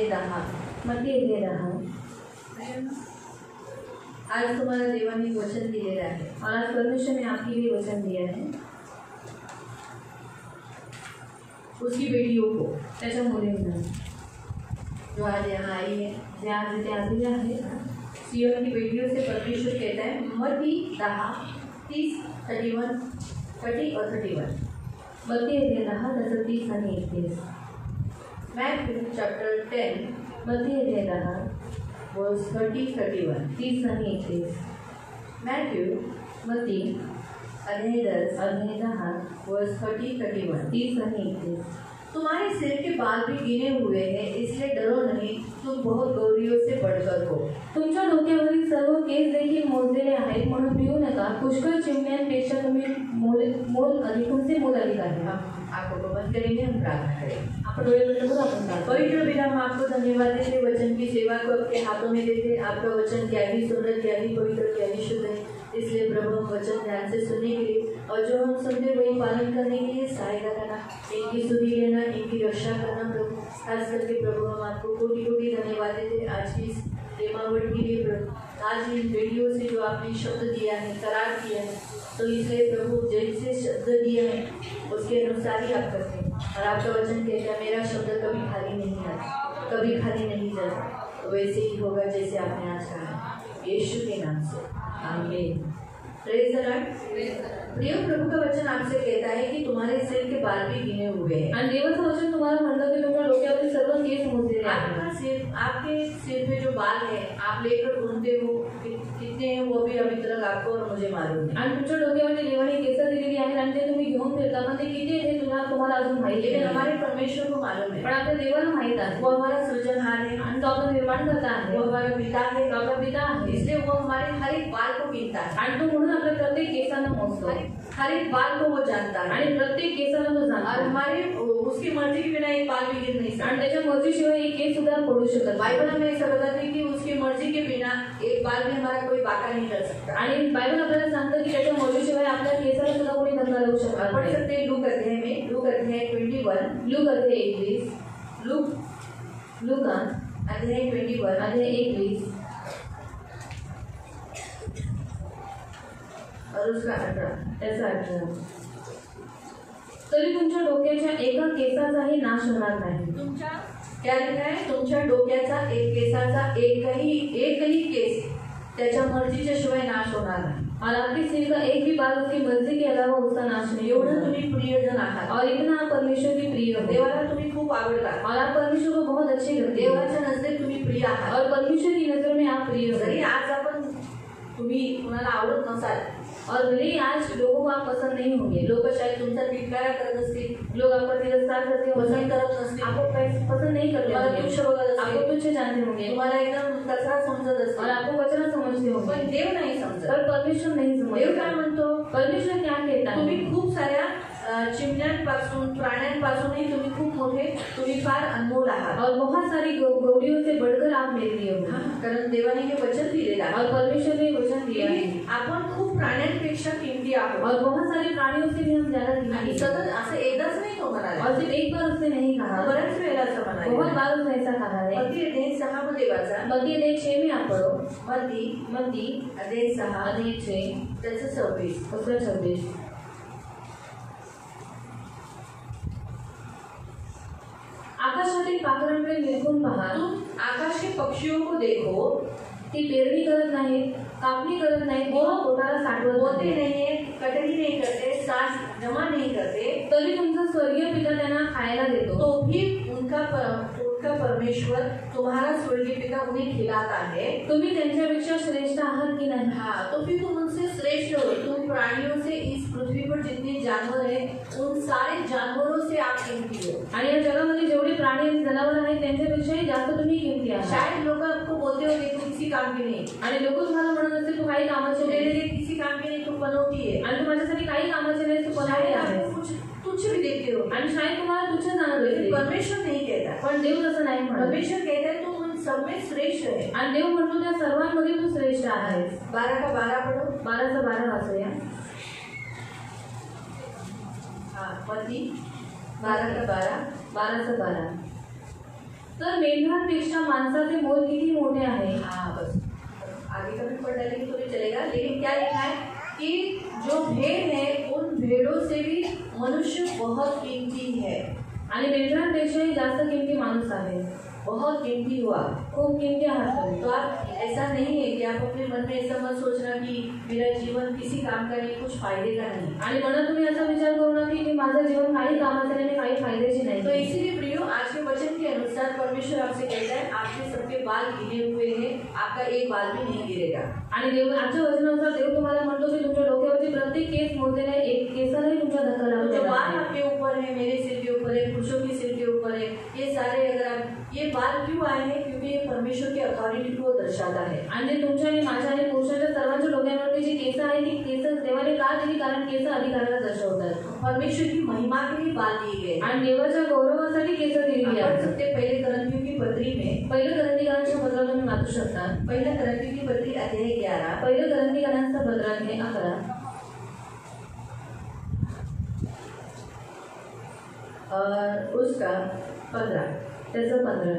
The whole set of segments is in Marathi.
10 मध्ये 10 आज तुम्हाला देवाने वचन दिलेलं आहे और आज परमेश्वर ने आपके लिए वचन दिया है उसकी बेटियों को त्याच्या मुलींना जो आज यहाँ आई है जे आज इथे आलेल्या आहेत सियोन की बेटियों से परमेश्वर कहता है मत्ती 10:30, 31, 30 और 31 मत्ती 10 त्याचं 30 आणि 31 मॅथ्यू चॅप्टर 10 मत्ती 10 वर्स 30, 31 30 आणि 31 मॅथ्यू मत्ती अध्याय 10 वर्स 30, 31 30 आणि 31 तुम्हारे सिर के बाल भी गिने हुए हैं इसलिए डरो नहीं तुम बहुत गौरियों से बढ़कर हो तुमच्या डोक्यावरील सर्व केस देखील मोजलेले आहेत म्हणून भिवू नका पुष्कळ चिमण्यांपेक्षा तुम्ही मोल अधिक तुमचे मोल अधिक आहे आंखों को बंद करेंगे हम प्रार्थना करेंगे आप डोळे बंद करो आपण पवित्र पिता हम आपको धन्यवाद देते वचन की सेवा को आपके हाथों में देते आपका वचन क्या ही सुंदर क्या ही पवित्र क्या ही शुद्ध है इसलिए प्रभु हम वचन ध्यान से सुनने के लिए और जो हम समझे वही पालन करने के लिए सहायता करना इनकी स्तुति लेना इनकी रक्षा करना प्रभु खास करके प्रभु हम आपको कोटि कोटि धन्यवाद देते आज की इस प्रेमावट के लिए प्रभु आज इन बेटियों से जो आपने शब्द दिया है करार किया है तो इसलिए प्रभु जैसे शब्द दिया है उसके अनुसार ही आप करते हैं और आपका वचन कहता है मेरा शब्द कभी खाली नहीं आता कभी खाली नहीं जाता तो वैसे ही होगा जैसे आपने आज कहा यीशु के नाम से आमीन। Praise the Lord. प्रिय प्रभु का वचन आपसे कहता है कि तुम्हारे सिर के बाल भी गिने हुए हैं आणि देवाचं वचन तुम्हाला म्हणतं की तुमच्या डोक्यावरील सर्व केस मोजलेले आहेत आपके सिर पे जो बाल है आप लेकर घूमते हो कितने हैं वो भी अभी तक आपको और मुझे मालूम है आणि तुमच्या डोक्यावरती देवाने केस दिलेली आहेत आणि ते तुम्ही घेऊन फिरता पण ते किती आहे तुम्हाला अजून माहिती आहे हमारे परमेश्वर को मालूम है पण आपल्या देवाला माहित आहे वो हमारा सृजनहार है आणि तो आपला निर्माण करता है वो हमारा पिता है तो आपला पिता है इसलिए वो हमारे हर एक बाल को गिनता है आणि तो म्हणून आपल्या प्रत्येक केसांना मोजतो हर एक बाल को वो जानता है आणि प्रत्येक केसाला तो जानता और हमारे उसकी मर्जी के बिना एक बाल भी गिर नहीं सकता आणि त्याच्या मर्जीशिवाय एक केस सुद्धा पडू शकत बाइबल हमें ऐसा बताती है कि उसकी मर्जी के बिना एक बाल भी हमारा कोई बाका नहीं कर सकता आणि बाइबल आपल्याला सांगतं की त्याच्या मर्जीशिवाय आपल्या केसाला सुद्धा कोणी धक्का लावू शकत पढ़ सकते हैं लूक अध्याय में लूक अध्याय 21 लूक अध्याय 21 लूक अध्याय 21 अध्याय 21 और उसका 18 ऐसा 18 तरी तुमच्या डोक्याच्या एका केसाचाही नाश होणार नाही तुमच्या क्या लिखा है तुमच्या डोक्याचा एक केसाचा एकही केस त्याच्या मर्जीच्या शिवाय नाश होणार नाही और आपके सिर का एक भी बाल उसकी मर्जी के अलावा उसका नाश नहीं एवढं तुम्ही प्रियजन आहात और इतना आप परमेश्वर की प्रिय हो देवाला तुम्ही खूप आवडता और आप परमेश्वर को बहुत अच्छे लगते देवाच्या नजरेत तुम्ही प्रिय आहात और परमेश्वर की नजर में आप प्रिय हो जरी आज आपण तुम्ही कुणाला आवडत नसाल और भले आज लोगों को आप पसंद नहीं होंगे लोग शायद तुमचा तिरस्कार करत असतील लोग आपका तिरस्कार करते पसंद करत नसतील आपको पसंद नहीं करते तुम्हाला तुच्छ बघत असतील आपको तुच्छ जानते होंगे तुम्हाला एकदम कचरा समजत असतील और आपको कचरा समझते होंगे पण देव नाही समजत पर परमेश्वर नहीं समजत देव काय म्हणतो परमेश्वर क्या कहता है तुम्ही खूप साऱ्या चिमण्यांपासून प्राण्यांपासूनही तुम्ही खूप मोठे तुम्ही फार अनमोल आहात और बहुत सारी गौरियों से बढ़कर आप मेरे लिए हो कारण देवाने हे वचन दिलेलं आहे और परमेश्वर ने वचन दिया है आपण खूप प्राण्यांपेक्षा किमती आहोत और बहुत सारे प्राणियों से भी हम ज्यादा कीमती सतत असं एकदाच नाही तो म्हणाला और सिर्फ एक बार उसने नहीं कहा बऱ्याच वेळेला असं म्हणाला बहुत बार उसने ऐसा कहा है मत्ती अध्याय 6 मध्ये वाचा मत्ती अध्याय 6 में आप पढ़ो मत्ती अध्याय 6 अध्याय 6 त्याचं 26 उसका 26 आकाशातील पाखरांकडे निरखून पहा तुम आकाश के पक्षियों को देखो ती पेरणी करत नाहीत कापणी करत नाहीत वो पोटाला साठवत होते नाही कटनी नहीं करते साथ जमा नहीं करते तरी तुमचा स्वर्गीय पिता त्यांना खायला देतो तो भी उनका परमेश्वर तुम्हारा स्वर्गीय पिता उन्हें खिलाता है तुम्ही त्यांच्यापेक्षा श्रेष्ठ आहात की नाही हाँ तो फिर तुम उनसे श्रेष्ठ हो तुम प्राणियों से इस पृथ्वी पर जितने जानवर हैं उन सारे जानवरों से आप कीमती हो आणि या जगामध्ये जेवढे प्राणी आणि जनावर आहेत त्यांच्यापेक्षाही जास्त तुम्ही किमती आहात शायद लोग आपको बोलते होंगे तू किसी काम की नहीं आणि लोक तुम्हाला म्हणत असतील तू काही कामाचे नाही किसी काम की नहीं तू बनवती है आणि तू माझ्यासाठी काही कामाचे नाही तू बनवली आहेस तुच्छ भी देखते हो आणि शायद तुम्हाला तुच्छ जाणवत असेल परमेश्वर नहीं कहता पण देव तसं नाही म्हणत परमेश्वर कहता है तू उन सब में श्रेष्ठ है आणि देव म्हणतो त्या सर्वांमध्ये तू श्रेष्ठ आहेस 12 का 12 पढ़ो 12 से 12 वाचूया हाँ मत्ती 12 का 12 12 से 12 तर मेंढरांपेक्षा माणसाचे मोल किती मोठे आहे. हाँ बस आगे का भी पढ़ डालेंगे तो भी चलेगा, लेकिन क्या लिखा है कि जो भेड़ है उन भेड़ों से भी मनुष्य बहुत कीमती है. आणि मेंढरांपेक्षाही जास्त किमती माणूस आहे. बहुत कीमती हुआ, खूप किमती आहात तुम्ही. तो आप ऐसा नहीं है कि आप अपने मन में ऐसा मत सोचना कि मेरा जीवन किसी काम का नहीं, कुछ फायदे का नहीं. आणि मनात तुम्ही असा विचार करू नका की माझं जीवन काही कामाचं नाही, काही फायद्याचे नाही. तो इसीलिए प्रियो आज के वचन के अनुसार परमेश्वर आपसे कहता है आपके सबके बाल गिरे हुए हैं, आपका एक बाल भी नहीं गिरेगा. आणि देव आजच्या वचनानुसार देव तुम्हाला म्हणतो की तुमच्या डोक्यावरची प्रत्येक केस मोजलेला आहे, एक केसालाही तुमच्या धक्का लागू जो देणार बाल नाही. आपके ऊपर है, मेरे सिर के ऊपर है, पुरुषों के सिर के ऊपर है, ये सारे अगर आप ये बाल क्यों आए हैं, क्योंकि ये परमेश्वर की अथॉरिटी को दर्शाता है. आणि तुमच्या आणि माझ्या आणि पुरुषाच्या सर्वांच्या डोक्यावरती जी केस आहे ती केस देवाने का दिली, कारण केस अधिकाराला दर्शवतात. परमेश्वर की महिमा के लिए बाल दिए गए. आणि देवाच्या गौरवासाठी केस दिलेली पढ़ आहेत. सकते पहले करंथियों की पत्री में, पहिलं करंथीकारांचं पत्र तुम्ही वाचू शकता. पहला करंथियों की पत्री अध्याय 11 पहिलं करंथीकारांचं पत्र आहे 11 और उसका 15. त्याचं 15.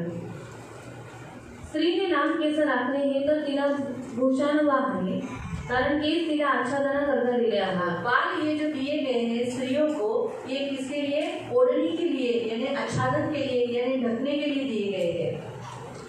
स्त्रीने लांब केस राखणे हे तर तिला भूषण आहे, कारण केस तिला आच्छादनाकरता दिले आहेत. बाल ये जो दिए गए हैं स्त्रियों को, ये किसके लिए, ओढ़ने के लिए यानी आच्छादन के लिए यानी ढकने के लिए दिए गए हैं.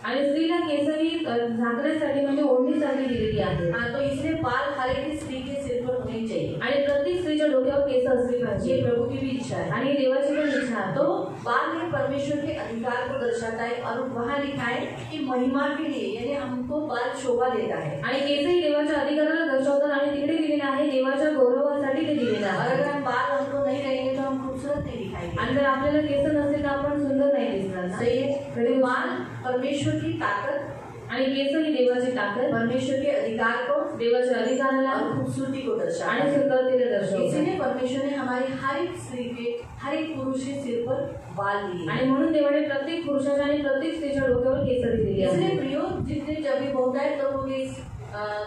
आणि स्त्रीला केसही झाकण्यासाठी म्हणजे ओढणीसाठी दिलेली आहे. हाँ, तो इसलिए बाल हर एक स्त्री के सिर पर होने चाहिए. आणि प्रत्येक स्त्रीच्या डोक्यावर केस असली ये पाहिजे. प्रभु की भी इच्छा है. आणि देवाची पण इच्छा आहे. तो बाल में परमेश्वर के अधिकार को दर्शाता है और वहाँ लिखा है कि महिमा के लिए यानी हमको बाल शोभा देता है. आणि केसही देवाच्या अधिकाराला दर्शवतात आणि तिकडे दिलेले आहे देवाच्या गौरवासाठी ते दिलेले और आहे. अगर हम बाल हमको नहीं रहेंगे तो हम खूबसूरत नहीं दिखाएंगे. आणि जर आपल्याला केस नसतील तर आपण सुंदर नाही दिसणार ना. सही है. तो बाल परमेश्वर की ताकत आणि केस ही देवाची ताकद, परमेश्वर के अधिकार को देवाच्या अधिकाराला और खूबसूरती को दर्शाता आणि है. सुंदरतेला दर्शवतात. इसीलिए परमेश्वर ने हमारी हर एक स्त्री के, हर एक पुरुष के सिर पर बाल दिए. आणि म्हणून देवाने प्रत्येक पुरुषाच्या आणि प्रत्येक स्त्रीच्या डोक्यावर केस दिलेली इसलिए आहे. प्रियो जितने जब भी बहुत है लोगों के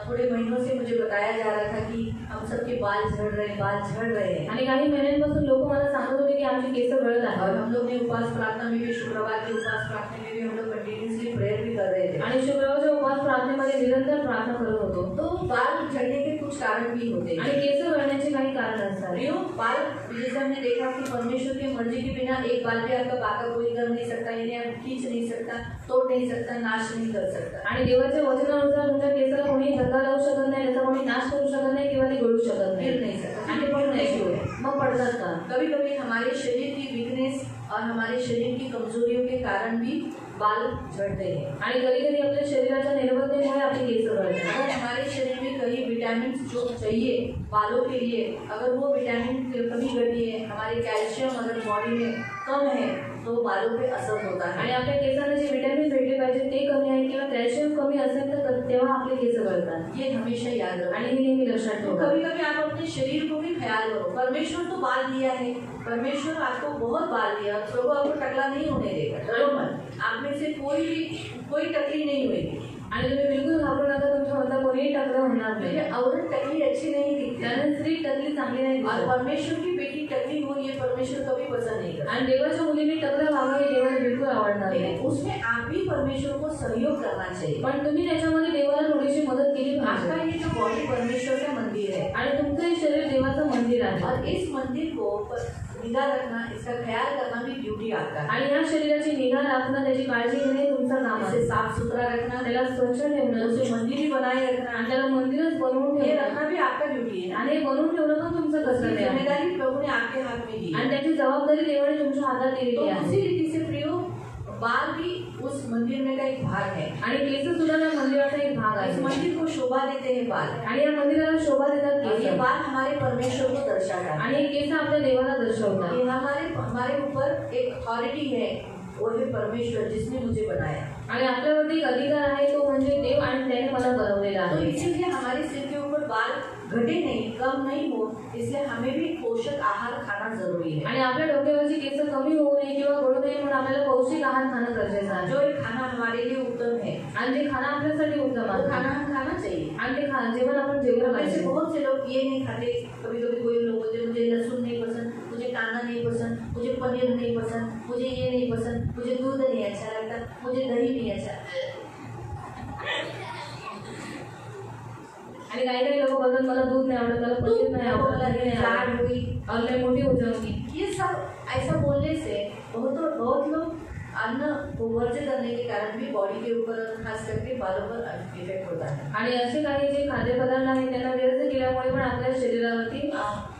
थोड़े महीनों से मुझे बताया जा रहा था कि हम सबके बाल झड़ रहे हैं. आणि काही महिन्यांपासून लोक मला सांगत होते की आमची केस गळत और आहेत. हम लोग ने उपास प्रार्थना में भी, शुक्रवार के उपास प्रार्थना में भी हम लोग कंटिन्यूसली प्रेयर भी कर रहे थे. आणि शुक्रवारच्या उपवास प्रार्थनेमध्ये निरंतर प्रार्थना करत होतो. तो बाल झड़ने के कुछ कारण भी होते हैं. आणि केस गळण्याचे काही कारण असतात. प्रियो बाल जैसे हमने देखा कि परमेश्वर की मर्जी के बिना एक बाल भी आपका बाका कोई कर नहीं सकता, यानी आप खींच नहीं सकता, तोड़ नहीं सकता, नाश नहीं कर सकता. आणि देवाच्या वचनानुसार तुमच्या केसाला कोणी धक्का लावू शकत नाही, त्याचा कोणी नाश करू शकत नाही किंवा ते गळू शकत नाही. गिर नहीं सकता. आणि ते पण नाही होय. मग पडतात का. कभी कभी हमारे शरीर की वीकनेस और हमारे शरीर की कमजोरियों के कारण भी बाल झड़ते हैं. आणि कधी कधी आपल्या शरीराच्या निर्बलतेमुळे आपले केस गळतात. अगर हमारे शरीर में कई विटामिन जो चाहिए बालों के लिए, अगर वो विटामिन की कमी घटी है, हमारे कैल्शियम अगर बॉडी में कम है तो बालों पे असर होता है. आणि आपल्या केसांना जे विटॅमिन भेटले पाहिजे ते कमी आहे किंवा कॅल्शियम कमी असेल तर तेव्हा आपले केस गळतात. ये हमेशा याद रखो. आणि हे नेहमी लक्षात तो ठेवा. कभी कभी आप अपने शरीर को भी ख्याल करो. परमेश्वर तो बाल दिया है, परमेश्वर आपको बहुत बाल दिया, प्रभु आपको टकला नहीं होने देगा. डरो मत. आप में से कोई टकली नहीं होगी. आणि तुम्ही बिलकुल घाबरू नका, तुमच्या मधला कोणीही टकलं होणार नाही. मुझे औरत टकली अच्छी नहीं दिखती, कारण स्त्री टकली चांगली नाही और दिसत. परमेश्वर की बेटी टकली हो ये परमेश्वर कभी पसंद नहीं करता. आणि देवाच्या मुलीने टकलं व्हावं हे देवाला बिलकुल आवडणार नाही. लेकिन उसमें आप भी परमेश्वर को सहयोग करना चाहिए. पण तुम्ही त्याच्यामध्ये देवाला थोडीशी मदत केली आपका पाहिजे. ये जो बॉडी परमेश्वर का मंदिर है आणि तुमचं हे शरीर देवाचं मंदिर आहे. और इस मंदिर को निगाह रखना, इसका ख्याल करना भी ड्यूटी आपका है. आणि या शरीराची निगा राखणं, त्याची काळजी घेणे तुमचं काम इसे आहे. साफ सुथरा रखना, त्याला स्वच्छ ठेवणं, उसे मंदिर ही बनाए रखना, आणि त्याला मंदिरच बनवून ये ठेवणं, रखना भी आपका ड्यूटी है. आणि हे बनवून ठेवणं पण तुमचं उसकी कर्तव्य आहे. जिम्मेदारी प्रभु ने आपके हाथ में दी है. आणि त्याची जबाबदारी देवाने तुमच्या हातात तो दिलेली आहे. उसी रीति से प्रियो बाल भी उस मंदिर में का एक भाग है. आणि केस सुद्धा या मंदिराचा एक भाग इस आहे. मंदिर को शोभा देते हैं बाल. आणि या मंदिराला शोभा देतात और ये केस. बाल हमारे परमेश्वर को दर्शाता है. आणि हे केस आपल्या देवाला दर्शवतात. ये हमारे ऊपर एक अथॉरिटी है, वो है परमेश्वर जिसने मुझे बनाया. आणि आपल्यावरती एक अधिकार आहे, तो म्हणजे देव, आणि त्याने मला बनवलेला तो आहे. इसीलिए हमारे सिर के ऊपर बाल घटे नहीं, कम नहीं हो, इसलिए हमें भी पोषक आहार खाना जरूरी है. आणि आपल्या डोक्यावरची केस कमी होऊ नये किंवा गळू नये म्हणून आपल्याला पौष्टिक आहार खाणं गरजेचं आहे. जो एक खाना हमारे लिए उत्तम है, आणि जे खाणं आपल्यासाठी उत्तम वो आहे, खाना हम खाना चाहिए. आणि ते जेवण आपण जेवलं वैसे पाहिजे. बहुत से लोग ये नहीं खाते. कभी कभी कोई लोग बोलते मुझे लहसुन नहीं पसंद, मुझे कांदा नहीं पसंद, मुझे पनीर नहीं पसंद, मुझे ये नहीं पसंद, मुझे दूध नहीं अच्छा लगता, मुझे दही नहीं अच्छा। आणि काही लोक बोलतात मला दूध नाही आवडत, मला पनीर नाही आवडत, लाड हुई और मैं मोटी हो जाऊंगी। ये सब ऐसा बोलने से बहुत लोग अन्न को वर्ज्य करने के कारण भी बॉडी के ऊपर खास करके बालों पर इफेक्ट होता है। आणि असे काही जे खाद्यपदार्थ आहेत त्यांना व्यर्थ केल्यामुळे पण आपल्या शरीरावरती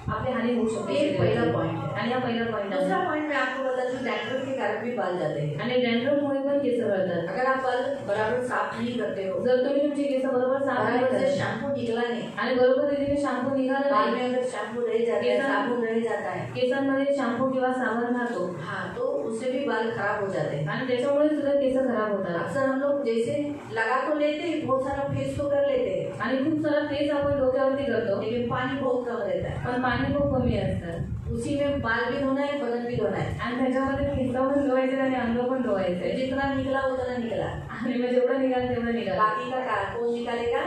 आपली हानी होऊ शकते। एक पहिला पॉइंट है आणि हा पहिला पॉइंट आहे। दूसरा पॉइंट मैं आपको बता दूं, डैंड्रफ के कारण भी बाल जाते हैं आणि डॅन्ड्रफमुळे पण केस गळतात। अगर आप बाल बराबर साफ नहीं करते हो, जर तुम्ही तुमचे केस बरोबर साफ नाही बराबर से करत शैम्पू निकला नहीं, आणि बरोबर रीतीने शॅम्पू निघाला बाल नाही, में अगर शैम्पू रह जाता है, साबुन रह जाता है, केसांमध्ये शॅम्पू किंवा साबण राहतो, हाँ, तो उससे भी बाल खराब हो जाते हैं। आणि त्याच्यामुळे सुद्धा केस खराब होतात। अक्सर हम लोग जैसे लगा तो लेते हैं, बहुत सारा फेस तो कर लेते हैं, आणि खूप सारा फेस आपण डोक्यावरती करतो, लेकिन पानी बहुत कम रहता है। पण पाणी खूप कमी असतं। उसी में बाल भी धोना है, बदन भी धोना है, आणि त्याच्यामध्ये केस पण धुवायचे आणि अंग पण धुवायचे। जितना निकला उतना निकला, आणि मग जेवढं निघाल तेवढं निघाल। बाकी का कौन निकालेगा?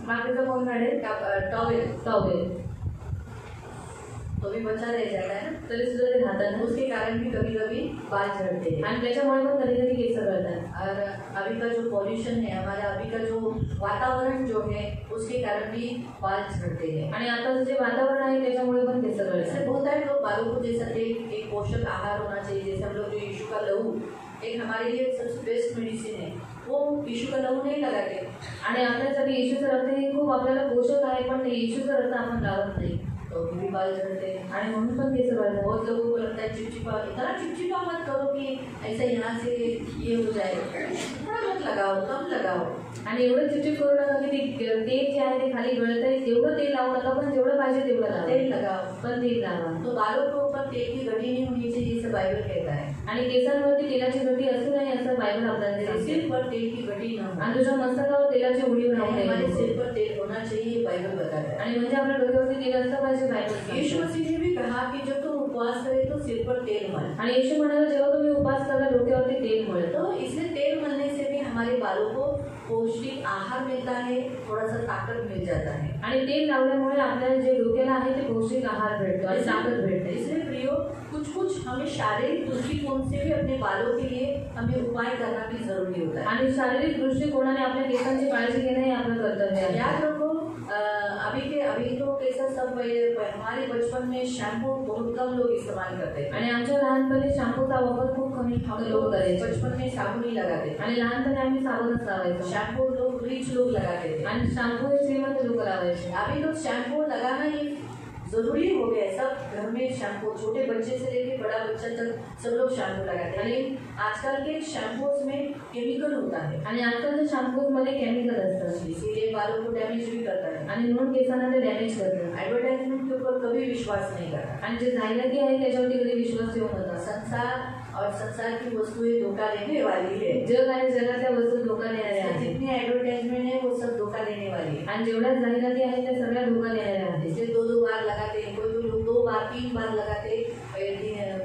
बाकीचं कोण काढेल? टॉवेल टॉवेल तो भी बचा रह जाता है ना, तरी सुद्धा ते राहतात। उसके कारण भी कभी कभी बाल झड़ते हैं। आणि त्याच्यामुळे पण कधी कधी केस गळतात। और अभी का जो पॉल्यूशन है, हमारा अभी का जो वातावरण जो है, उसके कारण भी बाल झड़ते हैं। आणि आता जे वातावरण आहे त्याच्यामुळे पण केस इससे गळतात। बहुत सारे लोग बालों को जैसा एक पोषक आहार होना चाहिए, जैसे हम लोग जो यीशु का लहू एक हमारे लिए सबसे बेस्ट मेडिसिन है, वो यीशु का लहू नहीं लगाते। आणि आपल्यासाठी येशूचं रक्त हे खूप आपल्याला पोषक आहे, पण ते येशूचं रक्त आपण लावत नाही, तो भी बाल झड़ते हैं। आणि म्हणून पण केस गळतात। बहुत लोगों को लगता है चिपचिपा, इतना चिपचिपा मत करो कि ऐसा यहाँ से ये हो जाए, थोड़ा मत लगाओ, कम लगाओ। आणि एवढं चिपचिप करू नका की ते तेल जे आहे ते खाली गळतंय, एवढं तेल लावू नका, पण जेवढं पाहिजे तेवढं लावा। तेल लगाओ, पण तेल लावा। तो बालों के ऊपर तेल की घटी नहीं होनी चाहिए, जैसे बाइबल कहता है। आणि केसांवरती तेलाची घटी असू नये असं बायबल आपल्याला तेरे सांगते। सिर पर तेल की घटी न हो, आणि तुझ्या मस्तकावर तेलाची उडी राहू हमारे नये, सिर पर तेल होना चाहिए, बाइबल बताता है। आणि म्हणजे आपल्या डोक्यावरती तेल असलं पाहिजे बायबल यीशु सांगते। मसीह ने भी कहा कि जब तुम उपवास करे तो सिर पर तेल मल। आणि येशू म्हणाला जेव्हा तुम्ही उपास करता डोक्यावरती तेल मळत। तो इसलिए तेल मलने से भी हमारे बालों को पौष्टिक आहार मिलता है, थोड़ा सा ताकत मिल जाता है। आणि तेल लावल्यामुळे आपल्याला जे डोक्याला आहे ते पौष्टिक आहार भेटतो आणि ताकद भेटते। इसलिए प्रियो, कुछ हमें शारीरिक दृष्टिकोण से भी अपने बालों के लिए हमें उपाय करना भी जरूरी होता है। आणि शारीरिक दृष्टिकोनाने आपल्या केसांची काळजी घेणे हे आपलं कर्तव्य आहे। याद रखो, अभी तो कैसा सब हमारे बचपन में शैम्पू बहुत कम लोग इस्तेमाल करते थे, आणि आमच्या लहानपणी शॅम्पूचा वापर खूप कमी लोक करायचे। बचपन में साबुन ही लगाते थे, आणि लहानपणी आम्ही साबणच लावायचो, शैम्पू लोग रिच लोग लगाते थे। आणि शॅम्पू हे श्रीमंत लोक लावायचे। अभी तो शैम्पू लगाना ही जरूरी हो गया है, सब घर में शैम्पू, छोटे बच्चे से लेके बड़ा बच्चा तक सब लोग शैम्पू लगाते हैं। लेकिन आजकल के शैम्पूज में केमिकल होता है, आणि आजकालच्या शॅम्पूज मध्ये केमिकल असतात, इसीलिए बालों को डैमेज भी करता है। आणि म्हणून केसांना ते डॅमेज करतात। एडवर्टाइजमेंट के ऊपर कभी विश्वास नहीं करना, आणि जे जाहिराती आहे त्याच्यावरती कधी विश्वास ठेवू नका। संसार और संसार की वस्तुएं धोखा देने वाली है। जग आणि जगातल्या वस्तू धोका देणाऱ्या आहेत, जितनी एडवर्टाइजमेंट है वो सब धोखा देने वाली है। आणि जेवढ्या जाहिराती आहेत त्या सगळ्या धोका देणाऱ्या आहेत। इसलिए दो बार लगाते हैं, कोई लोग 2 बार 3 बार लगाते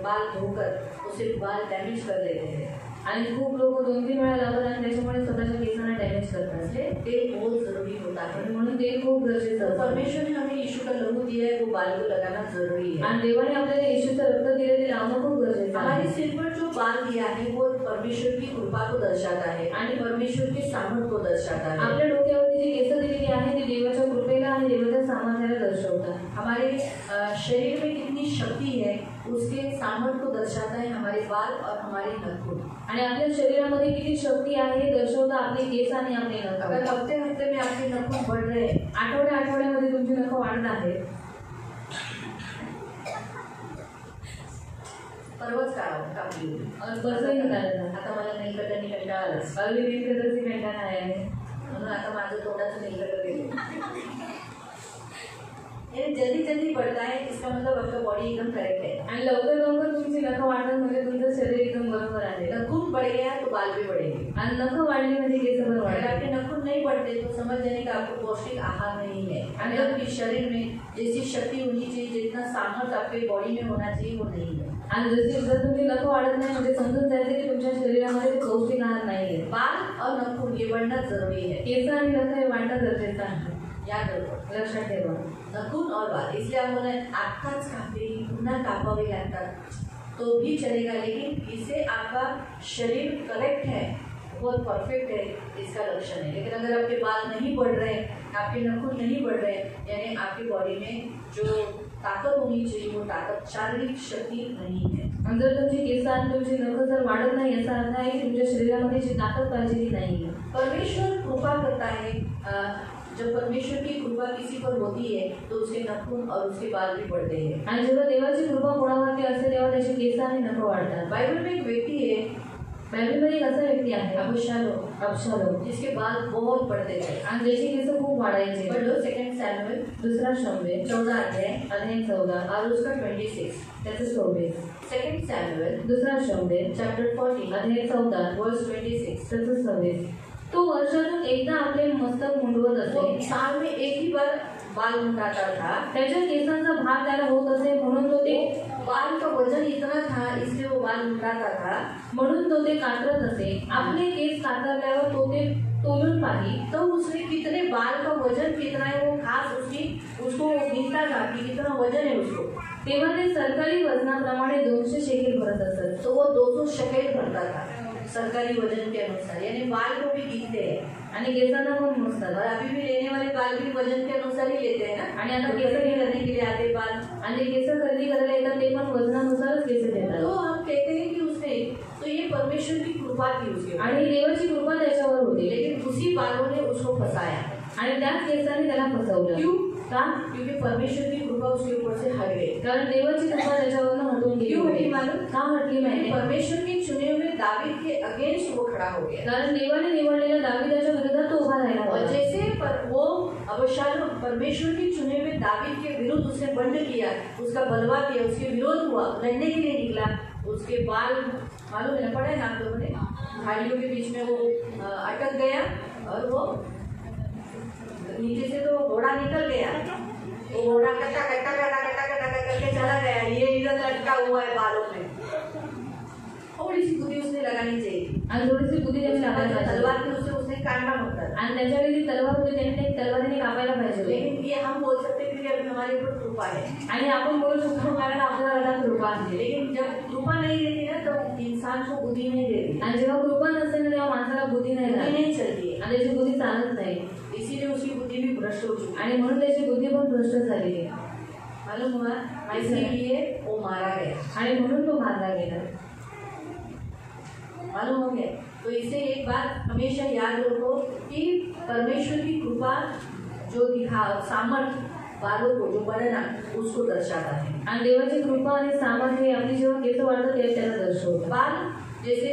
बाल धोकर, उससे बाल डैमेज कर लेते हैं। आणि खूप लोक 2-3 वेळा लावतात आणि त्याच्यामुळे स्वतःच्या केसांना डॅमेज करतात। इसलिए तेल बहुत जरूरी होता है, आणि म्हणून तेल खूप गरजेचं असतं। परमेश्वर ने हमें यीशु का लहू दिया है, वो बाल को लगाना जरूरी है। आणि देवाने आपल्याला येशूचं रक्त दिले ते लावणं खूप गरजेचं आहे। हमारे सिर पर जो बाल दिया है वो परमेश्वर की कृपा को दर्शाता है और परमेश्वर की सामर्थ को दर्शाता है। आपल्या डोक्यावरती जी केस दिलेली आहे ती देवाच्या कृपेला आणि देवाच्या सामर्थ्याला दर्शवतात। हमारे शरीर में कितनी शक्ति है उसके सामर्थ को दर्शाता है हमारे बाल और हमारे नखून। आणि आपल्या शरीरामध्ये किती शक्ती आहे हे दर्शवतं आपले केस आणि आपले नख। अगर हफ्ते में आपके नखून बढ़ रहे हैं, आठवड्यामध्ये तुमची नख वाढत आहेत, परवाच कापली बसही निघालं। आता मला नेलकटर कंटाळा आला, अगदी नेलकटरची कंटाळा आहे, म्हणून आता माझं तोंडाचं नेलकटर गेलं। ये जल्दी जल्दी बढ़ता है, इसका मतलब आपका बॉडी एकदम करेक्ट है। आणि लवकर लवकर तुमची नख वाढतात म्हणजे तुमचं शरीर एकदम बरोबर आहे। नखून बढ़ गया तो बाल भी बढ़ेंगे, आणि नख वाढली म्हणजे केस पण अगर वाढतात। आपके नखून नहीं बढ़ते तो समझ जाने का आपको पौष्टिक आहार नहीं है। आणि आपके शरीर में जैसी शक्ति होनी चाहिए, जितना सामर्थ्य आपके बॉडी में होना चाहिए वो नहीं है। आणि जर तुमची नख वाढत नाही म्हणजे समजून जायचं की तुमच्या शरीरामध्ये ते पौष्टिक आहार नाहीये। बाल और नखून ये बढ़ना जरूरी है। केस आणि नख हे वाढणं गरजेचं आहे। याद रखो, लक्षात ठेवा. नखून और बाल. इसलिए हम बोले आत्ताच कापली पुन्हा कापावे लागतात तो भी चलेगा, लेकिन इससे आपका शरीर करेक्ट है, बहुत परफेक्ट है, इसका लक्षण है. लेकिन अगर आपके बाल नहीं बढ़ रहे, आपके नखून नहीं बढ़ रहे, यानी आपकी बॉडी में जो ताकद होनी चाहिए वो ताकद, शारीरिक शक्ती नहीं है. जर तुमची केस आणि तुमची नख जर वाढत नाही याचा अर्थ आहे की तुमच्या शरीरामध्ये जी ताकद पाहिजे ती नाही आहे. परमेश्वर कृपा करता है. जब परमेश्वर की कृपा किसी पर होती है तो उसके नखून और उसके बाल भी बढ़ते हैं. आणि जेव्हा देवाची कृपा कोणावरती असते तेव्हा त्याचे केस आणि नख वाढतात. बाइबल में एक व्यक्ति है, बायबलमध्ये एक असा व्यक्ती आहे अबशालोम, जिसके बाल बहुत बढ़ते थे आणि ज्याची केस खूप वाढायचे. पढ़ो 2 सैमुएल दुसरा शमूएल 14 अध्याय 14 और उसका 26. त्याचं 26. 2 सैमुएल दुसरा शमूएल चैप्टर 14 अध्याय 14 वर्स 26. त्याचं 26. तो वर्षातून एकदा आपले मस्तक मुंडवत वो असे. साल में एक ही बार बाल मुंडाता था. त्याच्या केसांचा भाग त्याला होत असे म्हणून तो ते बाल का वजन इतना था इसलिए वो बाल मुंडाता था. म्हणून तो ते कातरत असे. आपले केस कातरल्यावर तो ते तोलून पाही. तो उसने कितने बाल का वजन कितना है वो खास उसको गिनता था कि कितना वजन है उसको. तेव्हा ते सरकारी वजनाप्रमाणे 200 शेकेल भरत असत. तो वो 200 शकेल भरता था सरकारी वजन के अनुसार, यानी बाल को भी गिनते हैं. आणि केसांना पण मोजतात. और अभी भी लेने वाले बाल भी वजन के अनुसार ही लेते हैं ना. आणि आता केस केस भी करने के लिए आते बाल. आणि केस खरेदी करायला येतात ते पण वजनानुसारच केस तो देतात. हम कहते हैं कि उसने, तो ये परमेश्वर की कृपा थी उसके ऊपर. आणि देवाची कृपा त्याच्यावर होती. लेकिन उसी बालों ने उसको फंसाया. आणि त्याच केसांनी त्याला फसवलं. क्यों? का? क्योंकि परमेश्वर की कृपा उसके ऊपर से हट गई. कारण देवाची कृपा त्याच्यावरनं हटून गेली. क्यों हटी मालूम? का हटली माहिती? परमेश्वर के चुने हुए दावीद के अगेंस्ट वो खड़ा हो गया. कारण देवाने निवडलेल्या दाविदाच्या विरोधात तो उभा राहिला और होता. जैसे वो अबशालोम परमेश्वर के चुने हुए दावीद के विरुद्ध उसने बंड किया, उसका बलवा किया, उसके विरोध हुआ, लड़ने के लिए निकला, उसके बाल मालूम है ना, पढ़ा है ना आप लोगों ने, झाड़ियों के बीच में वो अटक गया और वो नीचे से तो घोड़ा निकल गया. वो घोड़ा कट्टा कट्टा कट्टा कट्टा कट्टा करके चला गया. ये इधर लटका हुआ है बालों में. थोड़ी सी बुद्धि उसने लगानी चाहिए. आणि थोडीशी बुद्धी त्याची लागायला पाहिजे. तलवार की उसने काटना होता है. आणि त्याच्याकडे जी तलवार होती त्याने त्या तलवारीने कापायला पाहिजे. लेकिन ये हम बोल सकते हैं कि अभी हमारे ऊपर कृपा है. आणि आपण बोलू शकतो कारण आपल्याला कृपा आहे. लेकिन जब कृपा नहीं रहती ना तो इंसान को बुद्धि नहीं देती. आणि जेव्हा कृपा नसते ना तेव्हा माणसाला बुद्धी नाही राहत. नहीं चलती है. आणि त्याची बुद्धी चालत नाही. इसीलिए उसकी बुद्धि भी भ्रष्ट हो चुकी है. आणि म्हणून त्याची बुद्धी पण भ्रष्ट झालेली आहे. मालूम हुआ? इसीलिए वो मारा गया. आणि म्हणून तो मारला गेला. मालूम हो गया. तो इसे एक बात हमेशा याद रखो कि परमेश्वर की कृपा जो दिखा सामर्थ्य बालों को जो बढ़ना उसको दर्शाता है. आणि देवाची कृपा आणि सामर्थ्य आपली जेव्हा केस वाढतात ते त्याला दर्शवतात. बाल जैसे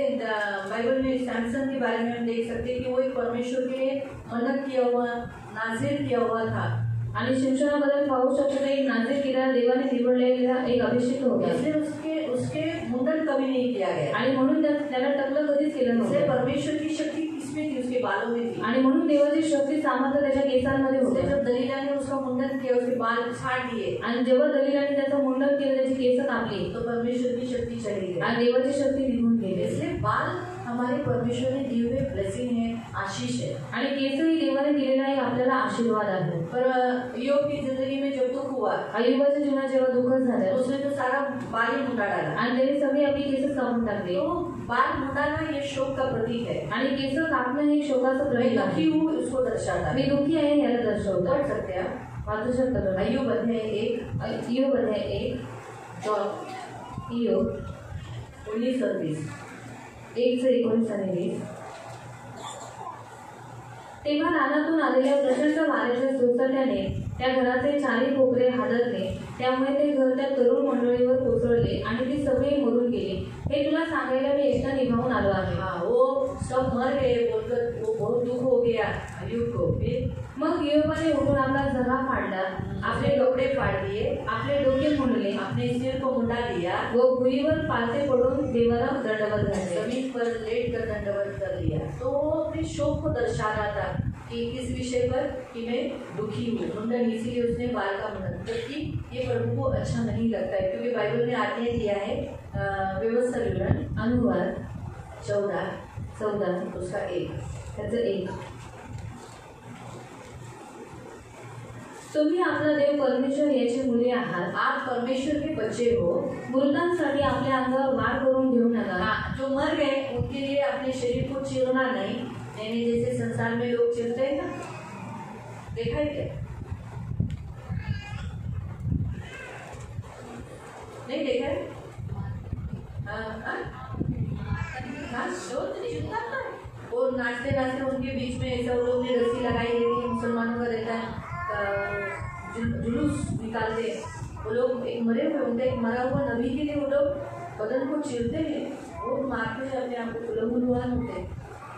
बाइबल में सैमसन के बारे में हम देख सकते हैं कि वो एक परमेश्वर के लिए मन्नत किया हुआ, नाज़िर किया हुआ था. आणि शिक्षणाबद्दल पाहू शकतो एक नाज़िर केलेला देवाने निवडलेला एक अभिषेक होता. इसलिए उसके मुंडन कभी नहीं किया गया. आणि म्हणून त्याला टकलं कधीच केलं इसलिए नव्हतं. परमेश्वर की शक्ति किसमें थी? उसके बालों में थी. आणि म्हणून देवाची शक्ती सामर्थ्य त्याच्या केसांमध्ये उसने होते. जब दलीला ने उसका मुंडन किया, उसके बाल छाट दिए, आणि जेव्हा दलीलाने त्याचं मुंडन केलं त्याची केस कापली तो परमेश्वर की शक्ति चली गई. आणि देवाची शक्ती निघून गेली. इसलिए बाल हमारे परमेश्वर ने दिए हुए ब्लेसिंग है, आशीष है. आणि केसही देवाने दिलेला एक आपल्याला आशीर्वाद आहे. पर योग की जिंदगी में जब दुख हुआ अय्यूबाच्या जीवनात जेव्हा दुःख झालं उसने तो सारा बाल ही मुंडा डाला. आणि त्याने सगळी आपली केस कापून टाकली. तो बाल मुंडाना ये शोक का प्रतीक है. आणि केस कापणं हे शोकाचं मैं प्रतीक दुखी आहे. हूँ उसको दर्शाता मी है. दुःखी आहे याला दर्शवतं. पढ़ सकते हैं आप. वाचू शकता तुम्ही. अय्यूब अध्याय 1 इयोब अध्याय 1 जो इयोब 19-20. 1:19-20. तेव्हा रानातून आलेल्या प्रचंड वाऱ्याच्या सोसाट्याने त्या घराचे चारी कोपरे हादरले. त्यामुळे ते घर त्या तरुण मंडळीवर कोसळले आणि ती सगळी मरून गेली. हे तुला सांगायला मी एकटा निभावून आलो आहे. हाँ, वो सब मर गए बोलकर वो बहुत दुख हो गया अय्यूब को. फिर मग इयोबाने उठून आपला जगा फाडला, आपने कपड़े फाड़ दिए, आपले डोके मुंडले अपने सिर को मुंडा दिया, व भुईवर पालथे पडून देवाला दंडवत घातले. जमीन पर लेट कर दंडवत कर दिया. तो वो अपने शोक को दर्शा रहा था कि किस विषय पर कि मैं दुखी हूँ. मुंडन इसीलिए उसने बाल का मुंडन, जबकि ये प्रभु को अच्छा नहीं लगता है. क्योंकि बाइबल में आज्ञा दिया है व्यवस्था विवरण अनुवाद 14 उसका 1 त्याचं 1. तुम्ही आपला देव परमेश्वर याची मुले आहात. आप परमेश्वर के बच्चे हो. मृतांसाठी आपल्या अंगावर वार करून घेऊ नका. हाँ, जो मर गए उनके लिए अपने शरीर को चीरना नहीं. यानी जैसे संसार में लोग चीरते हैं ना, देखा है क्या? नहीं देखा है? वो नाचते नाचते उनके बीच में ऐसा वो लोग ने रस्सी लगाई रहती है. मुसलमानों का रहता है जुलूस निकालते हैं. वो लोग एक मरे हुए उनका एक मरा हुआ नबी के लिए वो लोग बदन को चीरते हैं. वो मारते हैं अपने आप को गुलगुलवान होते हैं.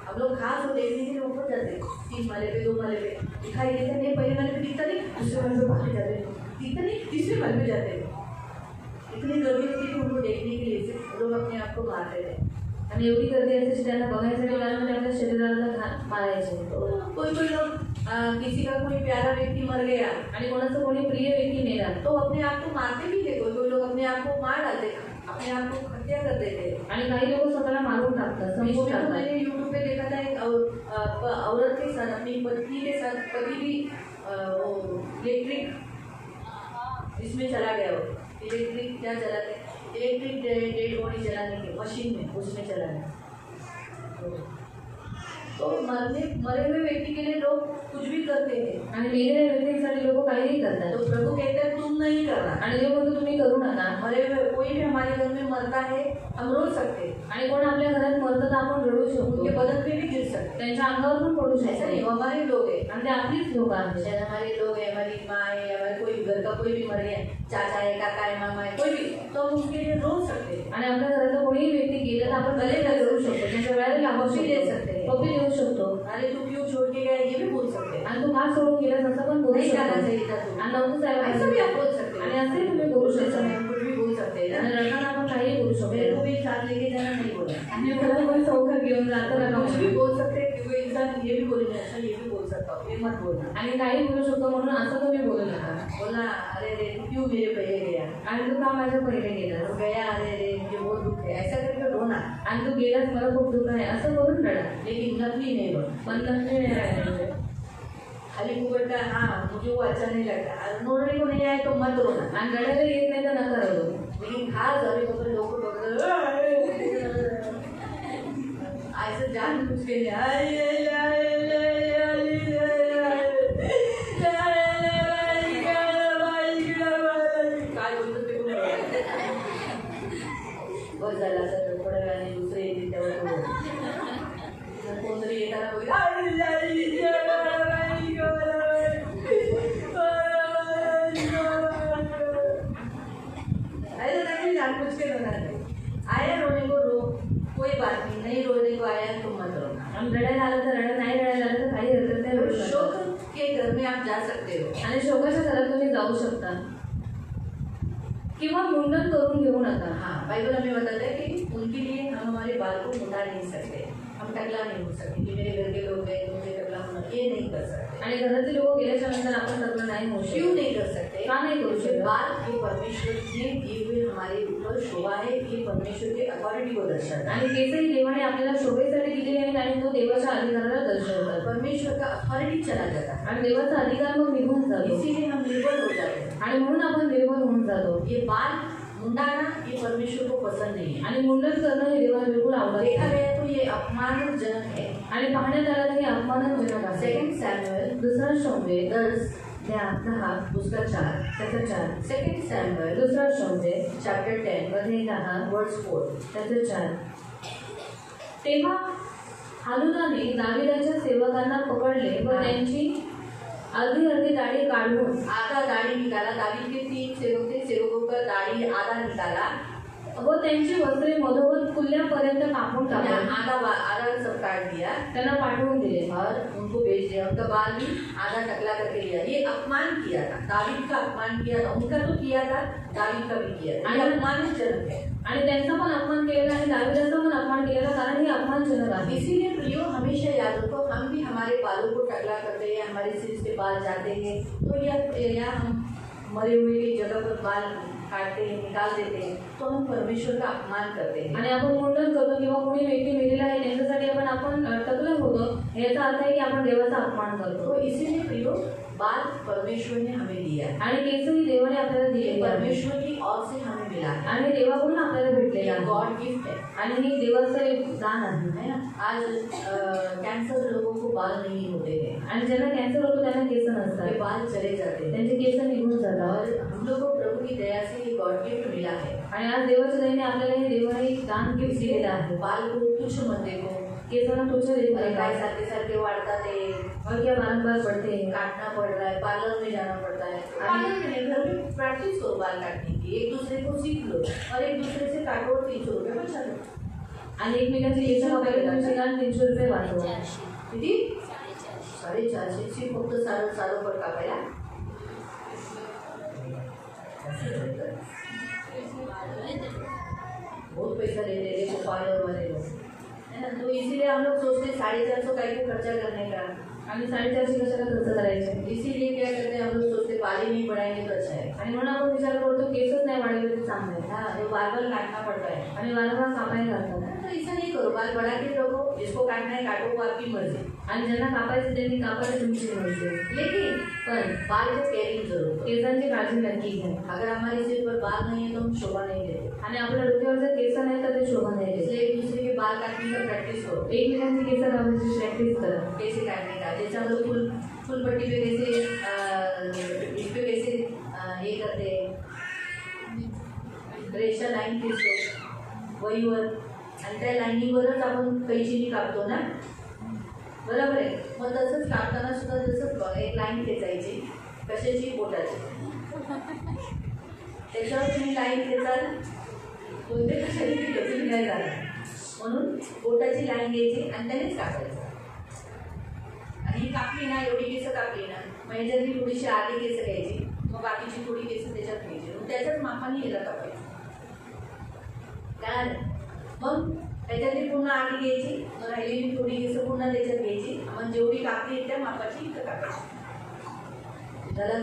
हम लोग खास वो देखने के लिए ऊपर जाते हैं. 3 माले पे 2 माले पे दिखाई देते नहीं. पहले माले पे दिखता नहीं, दूसरे माले पे बाहर जाते हैं. दिखता नहीं, तीसरे माले पे जाते हैं. इतनी गर्दी होती है कि उनको देखने के लिए लोग अपने आप को मारते थे. आणि एवढी गर्दी असायची त्यांना बघायसाठी म्हणजे आपल्या शरीराला मारायचे. कोई कोई लोग किसी का कोई प्यारा व्यक्ति मर गया आणि कोणाचं कोणी प्रिय व्यक्ती मेला तो अपने आप को मारते भी थे. कोई कोई लोग अपने आप को मार डालते, अपने आप को हत्या कर देते. आणि काही लोक स्वतःला मारून टाकतात, संपवून टाकतात. मैंने यूट्यूब पे देखा था एक औरत के साथ अपनी पत्नी के साथ पति भी इलेक्ट्रिक इसमें चला गया. वो इलेक्ट्रिक क्या चलाते, इलेक्ट्रिक डेड बॉडी चलाने के मशीन में उसमें चला गया. तो मरे हुए व्यक्ति के लिए लोग कुछ भी करते हैं आणि मेलेल्या व्यक्तींसाठी लोक काहीही करतात. तो प्रभु कहते हैं तुम नहीं करना. आणि देव म्हणतो तुम्ही करू नका. मरे हुए कोई भी हमारे घर में मरता है हम रो सकते हैं. आणि कोण आपल्या घरात मरतं तर आपण रडू शकतो. उनके बदन पे भी गिर सकते. त्यांच्या अंगावर पण पडू ऐसा नहीं, शकतो. हमारे लोग हैं आणि ते आपलीच लोक आहेत. शायद हमारे लोग हैं, हमारी माँ है, हमारे कोई घर का कोई भी मर गया, चाचा है, काका है, मामा है, कोई भी, तो हम उनके लिए रो सकते हैं. आणि आपल्या घरातलं कोणीही व्यक्ती गेलं तर आपण गले करू शकतो. त्यांच्या वेळेला पप्पी दे सकते हैं. पप्पी देऊ शकतो. अरे तू क्यों छोड़ के गया ये भी बोल सकते हैं. आणि तू का सोडून गेलास असं पण बोलू नहीं जाना शकतो. चाहिए था तू. आणि नव्हतं जायला ऐसा भी आप बोल सकते आणि हैं. असे तुम्ही बोलू ऐसा शकता. हम कुछ भी बोल सकते हैं आणि ना. रडताना आपण काही बोलू मेरे को शकतो. भी साथ लेके जाना नहीं बोला. आणि मला कोणी चौकात घेऊन जातं ना कुछ भी बोल सकते हैं क्योंकि इंसान ये भी बोलेंगे अच्छा ये भी बोल सकता हूँ, ये मत बोलना. आणि काही बोलू शकतो म्हणून असं तुम्ही बोलू नका. बोलना अरे रे तू क्यों मेरे पहले गया. आणि तू का माझ्या पहिले गेलास. तो गया अरे रे मुझे बहुत दुख है ऐसा करके रोना. आणि तू गेलास मला खूप दुःख आहे असं करून रडा. लेकिन नकली नहीं बोल. पण नक्की नाही रडायचं. खाली मुगट का हाँ मुझे वो अच्छा नहीं लगता. रोने को नहीं आए तो मत रोना. आणि रडायला येत नाही तर नका रडू. लेकिन खास अरे तो लोग ऐसे जान कुछ के काय बोलतो ते बस झाला तर थोड्या वेळाने दुसरे येतील त्यावर कोणतरी येताना कुछ के रोना नहीं. आया रोने को रो, कोई बात नहीं रोने को आया तो मत रो. आणि रडायला आलं तर रडा, नाही रडायला आलं तर काही हरकत नाही. रडू नका. शोक के घर में आप जा सकते हो. आणि शोकाच्या घरात तुम्ही जाऊ शकता किंवा मुंडन करून घेऊ नका. हाँ बाइबल हमें बताता है कि उनके लिए हम हमारे बाल को मुंडा नहीं सकते. हम टकला नहीं हो सकते कि मेरे घर के लोग गए तो मुझे टकला होना ये नहीं कर सकते. आणि घरातील लोक गेल्याच्या नंतर आपण टकला नाही होऊ क्यों शकत. नहीं कर सकते. का नाही करू ये शकत. बाल ये परमेश्वर ने दिए हुए हमारे ऊपर शोभा है. ये परमेश्वर के अथॉरिटी को दर्शाता है. आणि केसही देवाने आपल्याला शोभेसाठी दिले आहेत आणि तो देवाच्या अधिकाराला दर्शवतात. परमेश्वर का अथॉरिटी चला जाता है. आणि देवाचा अधिकार मग निघून जातो इसीलिए हम निर्बल हो जाते हैं. आणि म्हणून आपण निर्बल होऊन जातो. ये बाल मुंडाना ये परमेश्वर को पसंद नहीं है. आणि मुंडन करणं हे देवाला बिलकुल आवडत देखा नाही. गया तो ये अपमानजनक है. आणि पाहण्यात आलं तर हे अपमानजनक आहे. 2 सैमुएल दुसरा शमूएल 10 उसका 4. त्याचा 4. 2 सैमुएल दुसरा शमूएल चैप्टर 10 मध्ये 10 वर्स 4. त्याचे 4. तेव्हा हानुनाने दाविदाच्या सेवकांना पकडले व त्यांची अर्धी अर्धी दाढी काढून आधा दाढ़ी निकाला. दावीद के 3 सेवक थे. सेवकों का दाढ़ी आधा निकाला व त्यांची वस्त्रे मधोमध कुल्ल्यापर्यंत कापून टाकली. आधा सब काट दिया. त्यांना पाठवून दिले और उनको भेज दिया. उनका बाल भी आधा टकला करके लिया. ये अपमान किया था. दावीद का अपमान किया था. उनका तो किया था, दावीद का भी किया था. ये अपमानजनक है. आणि त्यांचा पण अपमान केलेला आणि दाविदाचा पण अपमान केलेला कारण हे अपमानजनक आहे. इसीलिए प्रियो हमेशा याद रखो हम भी हमारे बालों को टकला करते हैं. हमारे सिर से बाल जाते हैं तो या हम मरे हुए की जगह पर बाल काटते हैं, निकाल देते हैं तो हम परमेश्वर का अपमान करते हैं. आणि आपण मुंडन करतो किंवा कोणी व्यक्ती मेलेला आहे त्यांच्यासाठी आपण टकलं होतो याचा अर्थ आहे की आपण देवाचा अपमान करतो. तो इसीलिए प्रियो बाल परमेश्वर ने हमें दिया है आणि केस ही देवाने आपल्याला दिलेली आहे परमेश्वर की ओर से हमें मिला है आणि देवाकडून आपल्याला भेटलेला आहे. गॉड गिफ्ट है आणि हे देवाचं एक दान आहे है ना. आज कैंसर लोगों को बाल नहीं होते हैं आणि ज्यांना कॅन्सर होतो त्यांना केस ये नसतात, बाल चले जाते हैं त्यांचे केस निघून जातात. और हम लोग को प्रभु की दया से ये गॉड गिफ्ट मिला है. आणि आज देवाच्या दयेने आपल्याला हे देवाने एक दान गिफ्ट दिलेलं आहे. बाल को तुच्छ मत देखो केसांना तुच्छ देखो और काय नका. सारखे सारखे वाढतात है और क्या बारंबार बढ़ते हैं. काटना पड़ रहा है पार्लर में जाना पड़ता है. पार्लर में नहीं, घर में प्रैक्टिस करो बाल काटने की. एक दूसरे को सीख लो और एक दूसरे से काटो और 300 रुपये बचा लो. आणि एकमेकांचे केस कापायला तुम्ही शिकाल 300 रुपये वाचवा. किती 450 ची फक्त सारं सारं पण कापायला. बहुत पैसा लेते हैं पार्लर वाले लोग, है ना. तो इसीलिए हम लोग सोचते 450 का ही खर्चा करने का. आणि 450 कशाला खर्च करायचे. इसीलिए क्या करते हैं हम लोग सोचते बाल ही नहीं बढ़ाएंगे तो अच्छा है. आणि म्हणून आपण विचार करतो केसच नाही वाढवले तर चांगलं आहे. हाँ, तो बार बार काटना पड़ता है. आणि वारंवार कापायला लागतात. तो ऐसा नहीं करो, बाल बढ़ा के रखो, जिसको काटना है काटो, वो आपकी मर्जी. आणि ज्यांना कापायचं त्यांनी कापायला तुमची मर्जी आहे. लेकिन पण बाल को केयरिंग जरूर करो. केसांची काळजी नक्की घ्या. अगर हमारे सिर पर बाल नहीं है तो हम शोभा नहीं देते. आणि आपल्या डोक्यावर जर केस नाही तर ते शोभा नाही देत. इसलिए एक दूसरे के बाल काटने का प्रैक्टिस करो. एकमेकांची केस लावायची प्रॅक्टिस करा. कैसे काटने का, जैसे हम लोग फुल पट्टी पे कैसे इस पे कैसे ये करते हैं रेषा लाईन खेचतो वहीवर आणि त्या लाईनीवरच आपण कैचीने कापतो ना, बरोबर आहे. मग तसंच कापताना सुद्धा जसं एक लाईन खेचायची. कशाची? बोटाची. त्याच्यावर तुम्ही लाईन खेचाल कोणते कशाने खेचून नाही जाणार, म्हणून बोटाची लाईन घ्यायची आणि त्यानेच कापायचं. आणि ही कापली ना, एवढी केस कापली ना, मग ह्याच्यातली थोडीशी आधी केस घ्यायची, मग बाकीची थोडी केस त्याच्यात घ्यायची, मग त्याच्याच मापाने याला कापायचं. काय मग त्याच्यातली पुन्हा आधी घ्यायची, मग राहिलेली थोडी केस पुन्हा त्याच्यात घ्यायची, मग जेवढी कापली त्या मापाची इथं कापायची. त्याला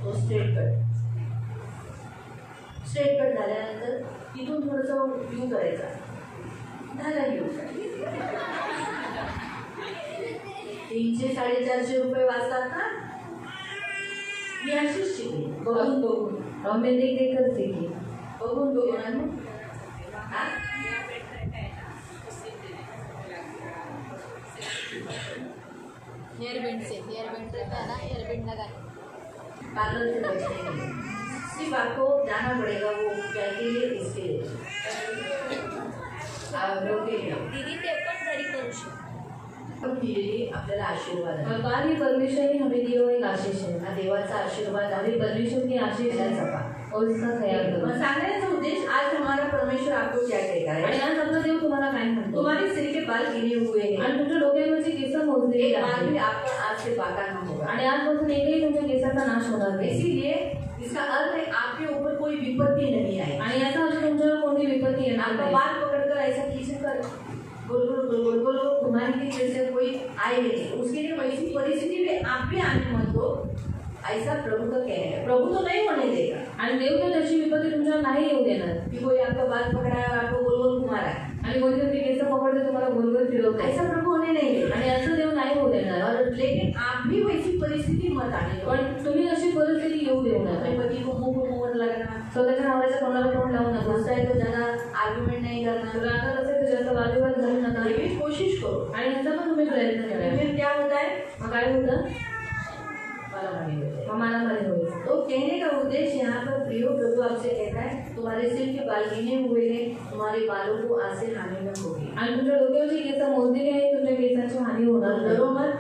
तो स्ट्रेट कट. स्ट्रेट कट झाल्यानंतर तिथून थोडंसं व्ह्यू करायचा. झाला व्ह्यू. 300-450 रुपये वाचतात ना. मी अशीच शिकली, बघून बघून. मैं देख देख कर सीखी. बघून बघून. आणि हेयर बैंड रहता है ना, हेयर बैंड लगा. पार्लर से बचने के लिए सिर्फ आपको जाना पड़ेगा वो क्या के लिए, इसके लिए दीदी ते पण घरी करू शकतो. दिलेली आपल्याला आशीर्वाद आहे. बाल ही परमेश्वर ने हमें दिया हुआ एक आशीष है. हा देवाचा आशीर्वाद और ये आहे. परमेश्वर की आशीष है जपा. और इसका ख्याल करो. मग सांगण्याचा उद्देश आज हमारा परमेश्वर आपको क्या कहता आणि है. आज आपला देव तुम्हाला काय म्हणतो. तुम्हारे सिर के बाल गिने हुए हैं. आणि तुमच्या डोक्यावरची केस मोजलेली एक बाल भी आहे. आपका आज से बाका न होगा. आणि आजपासून एकही तुमच्या केसाचा नाश होणार नाही. इसीलिए इसका अर्थ है आपके ऊपर कोई विपत्ति नहीं आई. आणि याचा अर्थ तुमच्यावर कोणती विपत्ती येणार आपका नाही. बाल पकड़कर ऐसा खींचकर गोल गोल गोल गोल गोल गोल घुमाने की जैसे कोई आए नहीं. उसके लिए वैसी परिस्थिति में आप भी आने मत दो. ऐसा प्रभु का कहना है. प्रभु तो नहीं होने देगा. आणि देव तर तशी विपत्ती तुमच्यावर नाही येऊ देणार. कि कोई आपका बाल पकड़ा है और आपको गोल गोल घुमा रहा है. आणि कोणीतरी केस पकडते तुम्हाला गोलगोल फिरवते. ऐसा प्रभु होने नहीं देगा. आणि असं देव नाही होऊ देणार. और लेकिन आप भी वैसी परिस्थिति मत आने दो. पण तुम्ही अशी परिस्थिती येऊ देऊ अपने नका. पति को मुंह को मुंह लगना. स्वतःच्या नवऱ्याच्या तोंडाला तोंड लावू नका. गुस्सा है तो ज्यादा आर्ग्यूमेंट नहीं करना. रागात असेल तर जास्त वादविवाद घालू नका. ये भी कोशिश करो. आणि ह्याचा पण तुम्ही प्रयत्न करा. फिर क्या होता है. मग काय होतं. मारामारी होती है. हमारा मन होईल. तो कहने का उद्देश्य यहाँ पर प्रियो प्रभु आपसे कहता है तुम्हारे सिर के बाल गिने हुए हैं, तुम्हारे बालों को आज से हानि न होगी. आणि तुमच्या डोक्यावरची केस मोजलेली आहे, तुमच्या केसांची हानी होणार नाही. डरो मत.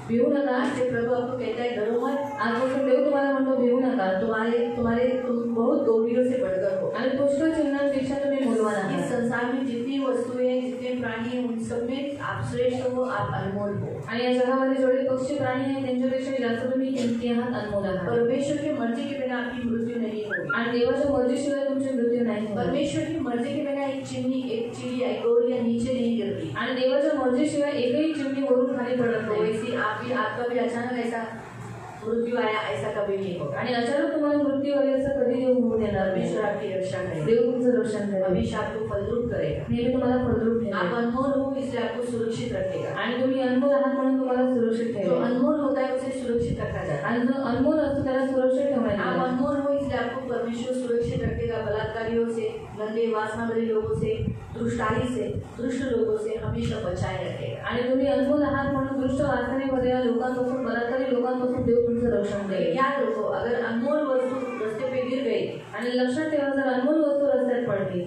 भिवू नका. आज से प्रभु आपको कहता है डरो मत. आजपासून देव तुम्हाला म्हणतो भिवू नका. तुम बहुत गौरवियों से बढ़कर हो. आणि पुष्कळ चिन्हांपेक्षा तुम्ही मूल्यवान इस आहात. संसार में जितनी वस्तुएं हैं, जितने प्राणी हैं, उन सब में आप श्रेष्ठ हो, आप अनमोल हो. आणि या जगामध्ये जेवढे पक्षी प्राणी आहेत त्यांच्यापेक्षा जास्त तुम्ही किमती आहात, अनमोल आहात. परमेश्वर की मर्जी के बिना आपकी मृत्यु नहीं होगी. आणि देवाच्या मर्जीशिवाय तुमची मृत्यू नाही होणार. परमेश्वर की मर्जी के बिना एक चिमनी, एक चिड़िया, एक गौरिया नीचे नहीं गिरती. आणि देवाच्या मर्जीशिवाय एकही चिमणी वरून खाली पडत तो नाही. वैसे आपका भी अचानक ऐसा मृत्यु आया ऐसा कभी नहीं होगा। आणि अचानक तुम्हाला मृत्यू आली असं कधी देव होऊ देणार नाही. परमेश्वर आपकी रक्षा करेगा, देव तुमचं रक्षण करेल, हमेशा आपको फलद्रूप करेगा। नेहमी तुम्हाला फलद्रूप आप ठेवेल अनमोल हो इसलिए आपको सुरक्षित रखेगा। आणि तुम्ही अनमोल आहात म्हणून तुम्हाला सुरक्षित जो ठेवेल अनमोल होता है उसे सुरक्षित रखा जाता है। आणि जो अनमोल असतो त्याला सुरक्षित ठेवण्यात आप येते. अनमोल हो इसलिए आपको परमेश्वर सुरक्षित रखेगा, बलात्कारियों से, गंदे वासनामयी लोगों से, दुष्टाई से, दुष्ट लोगों से हमेशा बचाए रखेगा। आणि तुम्ही अनमोल आहात म्हणून दुष्ट वासनेमध्ये या लोकांपासून, बलात्कारी लोकांपासून देव तुमचं रक्षण करेल. याद रखो, अगर अनमोल वस्तु रास्ते पे गिर गई आणि लक्षात ठेवा, जर अनमोल वस्तू रस्त्यात पडली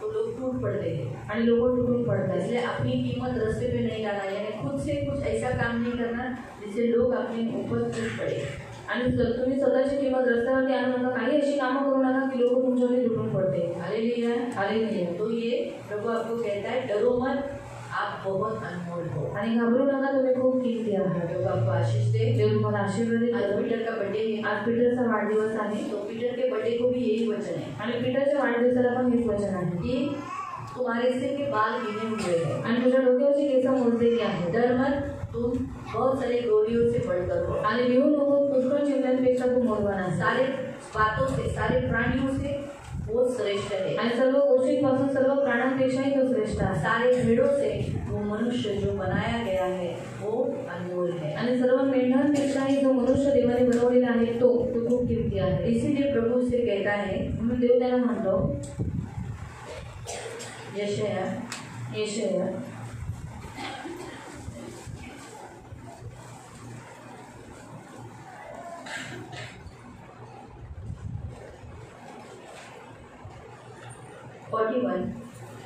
तो लोग टूट पड़ते हैं। आणि लोक तुटून पडतात. इसलिए अपनी कीमत रास्ते पे नहीं लाना, यानी खुद से कुछ ऐसा काम नहीं करना जिससे लोग अपने ऊपर टूट पड़े। आणि तुम्ही स्वतःची किंमत रस्त्यावरती आणू नका, काही अशी कामं करू नका की लोक तुमच्यावरती तुटून पडते. Hallelujah, hallelujah. तो ये प्रभु आपको कहता है, डरो मत, आप बहुत अनमोल हो। आणि घाबरू नका, तुम्ही खूप किमती आहात. प्रभु आपको आशीष दे। देव तुम्हाला आशीर्वाद आज देईल. पीटर का बर्थडे है, आज पीटरचा वाढदिवस आहे तो पीटर के बर्थडे को भी यही वचन है आणि पीटरच्या वाढदिवसाला पण हेच वचन आहे कि तुम्हारे सिर के बाल गिने हुए हैं, आणि तुझ्या डोक्यावरची केस मोजलेली आहेत. डर मत, तुम बहुत सारे गोलियों से बढ़कर हो। आणि भिवू नको, पुष्कळ चिंतांपेक्षा तू मोजवान आहेस. सारे बातों से, सारे प्राणियों से वो श्रेष्ठ है। आणि सर्व गोष्टींपासून, सर्व प्राणांपेक्षाही तो श्रेष्ठ आहे. सारे भेड़ों से वो मनुष्य जो बनाया गया है वो अनमोल है। आणि सर्व मेंढरांपेक्षाही जो मनुष्य देवाने बनवलेला आहे तो खूप किमती आहे. इसीलिए प्रभु से कहता है, म्हणून देव त्याला म्हणतो, यशाया यशाया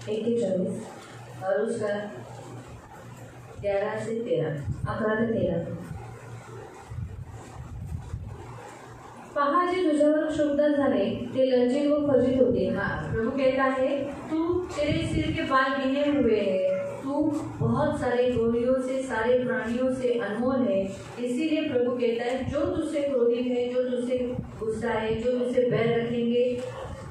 41 और उसका 11 से 13 पहा, जे तुझ्यावर क्षुब्ध झाले ते लज्जित व खजित होते. हाँ, प्रभु कहता है, तू तेरे सिर के बाल गिने हुए है, तू बहुत सारे गोलियों से, सारे प्राणियों से अनमोल है। इसीलिए प्रभु कहता है, जो तुझसे क्रोधित है, जो तुझसे गुस्सा है, जो तुझसे बैर रखेंगे,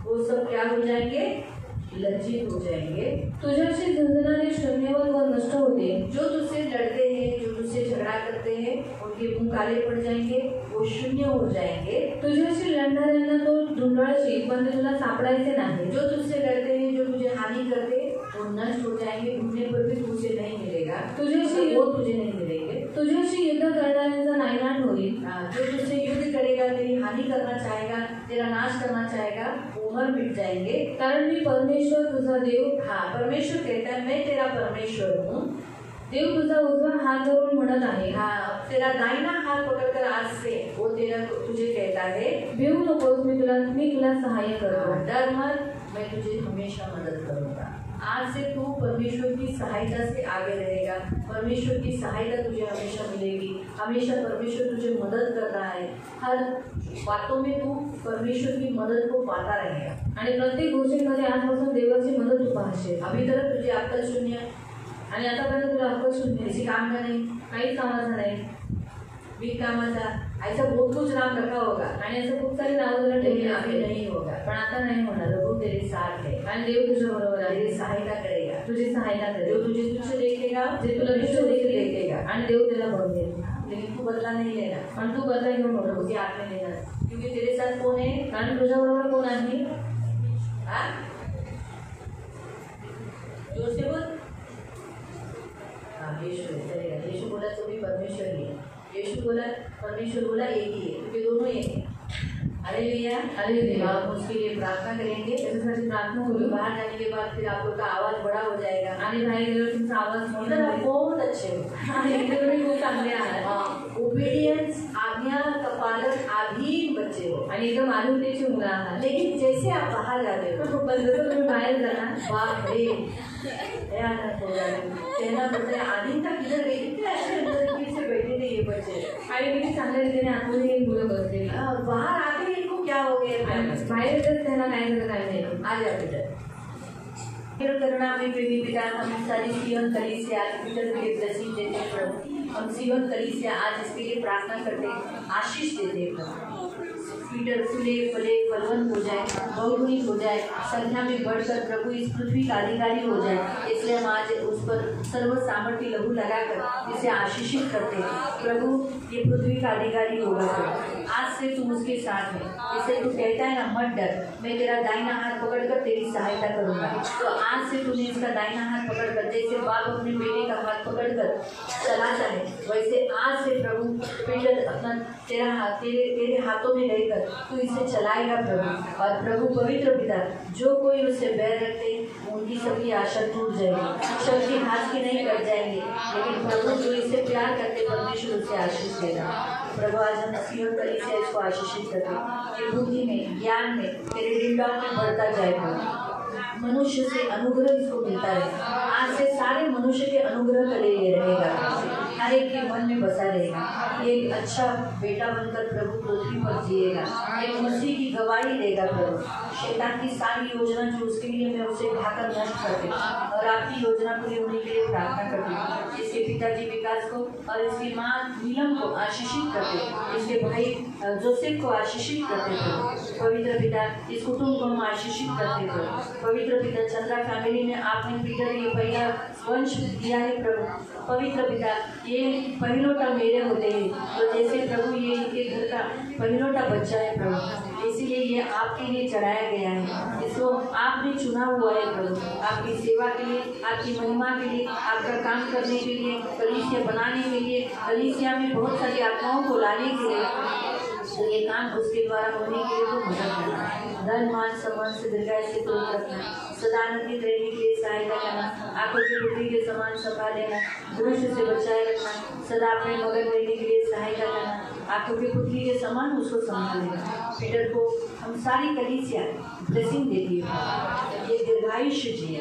वो सब क्या हो जाएंगे? लज्जित हो जाएंगे। तुझ्याशी झंझणारे शून्यवर व नष्ट होते. जो तुझसे लड़ते हैं, जो तुझसे झगड़ा करते हैं, उनके मुंह काले पड़ जाएंगे, वो शून्य हो जाएंगे। तुझ्याशी लढणाऱ्यांना तो ढुंढाळशील, पण ते तुला सापडायचे नाही. जो तुझसे लड़ते हैं, जो तुझे हानि करते, वो नष्ट हो जाएंगे, ढूंढने पर भी तुझसे नहीं मिलेगा, तुझ्याशी वो तुझे नहीं मिलेंगे। तुझ्याशी युद्ध करणाऱ्यांचा नायनाट होईल. जो तुझसे युद्ध करेगा, तेरी हानि करना चाहेगा, तेरा नाश करना चाहेगा, वो मर मिट जाएंगे। कारण मी परमेश्वर तुझा देव. हाँ, परमेश्वर कहता है, मैं तेरा परमेश्वर हूँ। देव तुझा उजवा हात धरून म्हणत आहे. हाँ, तेरा दाहिना हाथ पकड़कर आज से वो तेरा तुझे कहता है, भिवू नकोस, मी तुला सहाय्य करतो. डर मत, मैं तुझे हमेशा मदद करूंगा। आज से तू परमेश्वर की सहायता से आगे रहेगा, परमेश्वर की सहायता तुझे हमेशा मिलेगी, हमेशा परमेश्वर तुझे मदद कर रहा है। हर बातों में तू परमेश्वर की मदद को पाता रहेगा आणि प्रत्येक गोष्टींमध्ये आजपासून देवाची मदत तू पाहशील. अभी तक तुझे अक्कल शून्य आणि आतापर्यंत तुला अक्कल शून्य, किसी काम का नहीं, काहीच कामाचं नाही. बिनकामाचा, ऐसा बहुत कुछ नाम रखा होगा, आणि असं खूप सारी नावं तुला ठेवली लेकिन अभी असतील, नहीं होगा। पण आता नाही होणार. प्रभु तेरे साथ है, आणि देव तुझ्या बरोबर आहे, तेरी सहायता करेगा। तुझी सहायता जो करेल. तुझे तुझसे देखेगा, जे तुला परमेश्वर तुझं देखेगा, देखेगा आणि देव त्याला बघेल. लेकिन तू बदला नहीं लेना, पण तू बदला घेऊ नको, प्रभु के हाथ में लेना, क्योंकि तेरे साथ कौन है? कारण तुझ्या बरोबर कोण आहे? हाँ? जोर से बोल। हाँ, यीशु है, चलेगा। यीशु बोला तो भी परमेश्वर ही है, यीशु बोला, परमेश्वर बोला, एक ही है, क्योंकि दोनों एक है। Hallelujah, hallelujah. हम उसके लिए प्रार्थना करेंगे। त्याच्यासाठी प्रार्थना तो करू. बाहर जाने के बाद फिर आप लोग का आवाज बड़ा हो जाएगा। आणि बाहेर गेल्यावर तुमचा आवाज इधर मोठा आप होईल. बहुत अच्छे हो। आणि इथे तुम्ही खूप चांगले आहात. ओबीडियंस, आज्ञा का पालन, अधीन बच्चे हो। आणि एकदम आधुनिकची मुलं आहात. लेकिन जैसे आप बाहर जाते हो, पण जसं तुम्ही बाहेर जाणार, बाप रे, भयानक हो रहा है। कहना पड़ता है, आधीनता किधर गई? कितने अच्छे तरीके से बैठे थे ये बच्चे। आणि किती चांगल्या रीतीने आतमध्ये ही मुलं बसलेली. बाहर आते ही इनको क्या हो गया? आणि बाहेर येतच त्यांना काय झालं काय नाही. आ जा बेटा। फिर करुणा में प्रेमी पिता, हम सारी सियोन कलीसिया आज पीटर के लिए ब्लेसिंग देते हैं प्रभु। हम सियोन कलीसिया आज इसके लिए प्रार्थना करते हैं, आशीष देते हैं प्रभु। पीटर फूले फले फलवंत हो जाए, बहुगुणित हो जाए, संख्या में बढ़कर प्रभु इस पृथ्वी का अधिकारी हो जाए। इसलिए हम आज उस पर सर्व सामर्थ्य लहू लगाकर इसे आशीषित करते हैं। प्रभु ये पृथ्वी का अधिकारी होगा प्रभु, आज से तुम उसके साथ है। इसे तू कहता है ना, मत डर, मैं तेरा दाहिना हाथ पकड़कर तेरी सहायता करूंगा। तो आज से तूने इसका दाहिना हाथ पकड़कर, जैसे बाप अपने बेटे का हाथ पकड़कर चलाता है, वैसे आज से प्रभु पीटर अपना तेरा हाथ तेरे हाथों में लेकर तू इसे चलाएगा प्रभु। और प्रभु पवित्र पिता, जो कोई उससे बैर रखते उनकी सबकी आशा टूट जाएगी, शक्ति हाथ की नहीं कट जाएंगे, लेकिन प्रभु जो इसे प्यार करते परमेश्वर उसे आशीष देगा। प्रभु आज हम सियोन कलीसिया इसको आशीषित करते, ये बुद्धि में, ज्ञान में, तेरे डिंडा में बढ़ता जाएगा। मनुष्य से अनुग्रह इसको मिलता है। आज से सारे मनुष्य के अनुग्रह का लिए रहेगा, हर एक के मन में बसा रहेगा। ये एक अच्छा बेटा बनकर प्रभु पृथ्वी पर जिएगा, एक मसीह की गवाही देगा प्रभु। शैतान की सारी योजना जो उसके लिए, मैं उसे ढाकर नष्ट करती और आपकी योजना पूरी होने के लिए प्रार्थना करती हूँ। इसके पिताजी विकास को और इसकी माँ नीलम को आशीषित करते, इसके भाई जोसेफ को आशीषित करते थे। पवित्र पिता इस कुटुंब को हम आशीषित करते थे। पवित्र पिता चंद्रा फैमिली में आपने पीटर ये पहला वंश दिया है प्रभु। पवित्र पिता ये पहिलौटा मेरे होते हैं, तो जैसे प्रभु ये इनके घर का पहिलौटा बच्चा है प्रभु, इसीलिए ये आपके लिए चढ़ाया गया है। इसको आपने चुना हुआ है प्रभु, आपकी सेवा के लिए, आपकी महिमा के लिए, आपका काम करने के लिए, कलीसिया बनाने के लिए, कलीसिया में बहुत सारी आत्माओं को लाने के लिए। तो ये काम उसके द्वारा होने के लिए तो मदद करना, धन मान सम्मान से दीर्घायु से दूर रखना, सदा आनंदित रहने के लिए सहायता करना, आंखों की पुत्री के समान संभाल लेना, दृष्टि से बचाए रखना, सदा अपने मगन रहने के लिए सहायता करना, आंखों की पुत्री के समान उसको संभाल लेना। पीटर को हम सारी कलीसिया ब्लेसिंग देती है, ये दीर्घायुष्य जिए,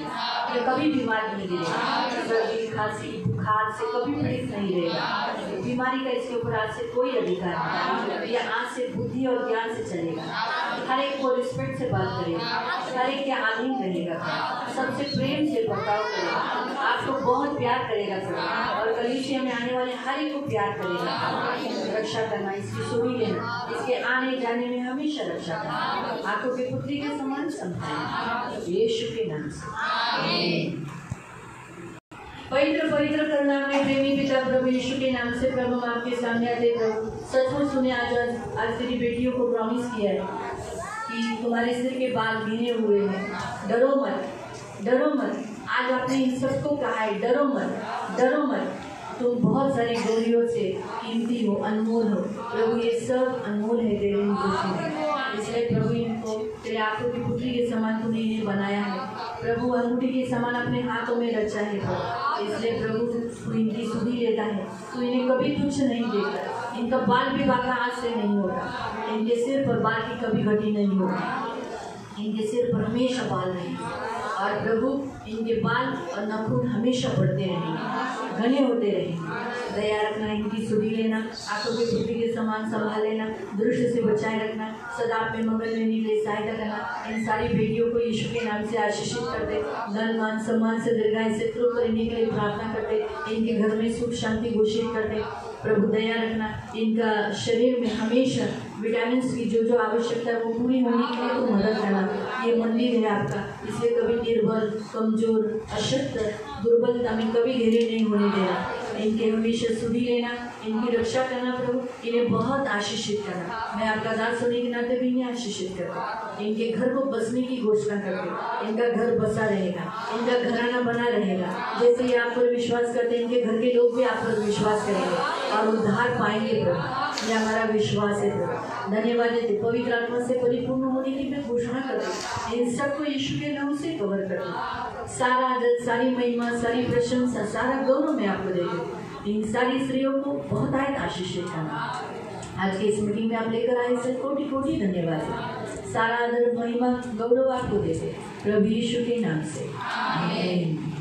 ये कभी बीमार नहीं गिरेगा, सर्दी खांसी बुखार से कभी पीड़ित नहीं रहेगा। बीमारी का इसके ऊपर आज से कोई अधिकार नहीं, ये आज से बुद्धि और ज्ञान से चलेगा, हर एक को रिस्पेक्ट से बात करेगा, हर एक के अधीन रहेगा, सबसे प्रेम से बर्ताव करेगा, आपको बहुत प्यार करेगा और कलीसिया में आने वाले हर एक को प्यार करेगा। रक्षा करना, इसकी सुनी लेना, इसके आने जाने में हमेशा रक्षा करना, आंखों के पुत्री के समान संभालना, यीशु के नाम से। पवित्र पवित्र करुणा में प्रेमी पिता प्रभु यीशु के नाम से प्रभु हम आपके सामने आते प्रभु, सचमुच तूने आज तेरी बेटियों को प्रॉमिस किया है कि तुम्हारे सिर के बाल गिने हुए हैं, डरो मत, डरो मत। आज आपने इन सबको कहा है, डरो मत, डरो मत, तुम बहुत सारी गोलियों से कीमती हो, अनमोल हो प्रभु, ये सब अनमोल है तेरे में। इसलिए प्रभु इनको तेरे आंखों की पुत्री के समान तूने इन्हें बनाया है प्रभु, अंगूठी के समान अपने हाथों में रचा है प्रभु। इसलिए प्रभु तू इनकी सुधि लेता है, तू इन्हें कभी तुच्छ नहीं देखता, इनका बाल भी बाका आज से नहीं होगा, इनके सिर पर बाल की कभी घटी नहीं होगी, इनके सिर पर हमेशा बाल रहेंगे और प्रभु इनके बाल और नाखून हमेशा बढ़ते रहेंगे, घने होते रहेंगे। दया रखना, इनकी सुधि लेना, आंखों के पुत्री के समान संभाल लेना, दृष्टि से बचाए रखना, सदा अपने मंगल रहने के लिए सहायता करना। इन सारी बेटियों को यीशु के नाम से आशीषित करते, धन मान सम्मान से दीर्घायु से तृप्त रहने के लिए प्रार्थना करते, इनके घर में सुख शांति घोषित करते। प्रभु दया रखना, इनका शरीर में हमेशा विटामिन की जो आवश्यकता है वो पूरी होने के लिए तो मदद करना। ये मंदिर है आपका, इसे कभी निर्बल, कमजोर, अशक्त, दुर्बलता में कभी घेरे नहीं होने देना। इनके हमेशा सुधि लेना, इनकी रक्षा करना प्रभु, इन्हें बहुत आशीषित करना। मैं आपका दास होने के नाते भी इन्हें आशीषित करता, इनके घर को बसने की घोषणा करते, इनका घर बसा रहेगा, इनका घराना बना रहेगा। जैसे ये आप पर विश्वास करते हैं, इनके घर के लोग भी आप पर विश्वास करेंगे और उद्धार पाएंगे प्रभु, ये हमारा विश्वास है प्रभु। धन्यवाद देते, पवित्र आत्मा से परिपूर्ण होने की मैं घोषणा करती, इन सबको यीशु के नाम से कवर करती। सारा आदत, सारी महिमा, सारी प्रशंसा, सारा गौरव मैं आपको देती। इन सारी स्त्रियों को बहुत आयत आशीषित करना। आज की इस मीटिंग में आप लेकर आए सर, कोटि कोटि धन्यवाद। सारा आदर, महिमा, गौरव आपको देते प्रभु यीशु के नाम से, आमीन।